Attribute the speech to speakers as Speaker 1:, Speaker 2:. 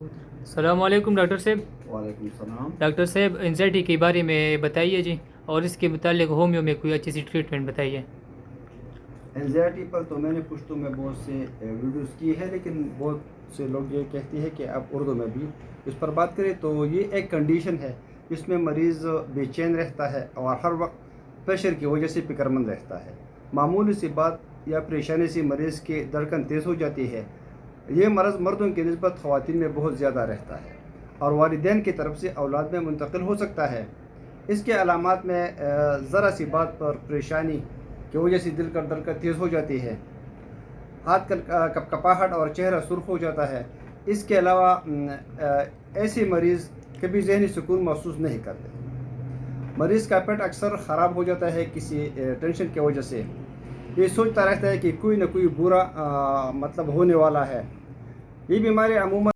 Speaker 1: السلام علیکم ڈاکٹر صاحب۔
Speaker 2: وعلیکم السلام۔
Speaker 1: ڈاکٹر صاحب انزائٹی کے بارے میں بتائیے جی، اور اس کے متعلق ہومیو میں کوئی اچھی سی ٹریٹمنٹ بتائیے۔
Speaker 2: انزائٹی پر تو میں نے پشتو میں بہت سے ویڈیوز کی ہے، لیکن بہت سے لوگ یہ کہتے ہیں کہ آپ اردو میں بھی اس پر بات کریں۔ تو یہ ایک کنڈیشن ہے جس میں مریض بے چین رہتا ہے اور ہر وقت پریشر کی وجہ سے فکر مند رہتا ہے۔ معمولی سی بات یا پریشانی سے مریض کی دھڑکن تیز ہو جاتی ہے۔ یہ مرض مردوں کی نسبت خواتین میں بہت زیادہ رہتا ہے اور والدین کی طرف سے اولاد میں منتقل ہو سکتا ہے۔ اس کے علامات میں ذرا سی بات پر پریشانی کی وجہ سے دل کا دھڑکن تیز ہو جاتی ہے، ہاتھ کپکپاہٹ اور چہرہ سرخ ہو جاتا ہے۔ اس کے علاوہ ایسے مریض کبھی ذہنی سکون محسوس نہیں کرتے۔ مریض کا پیٹ اکثر خراب ہو جاتا ہے کسی ٹینشن کی وجہ سے۔ یہ سوچتا رہتا ہے کہ کوئی نہ کوئی برا ہونے والا ہے۔ یہ بیماری عموماً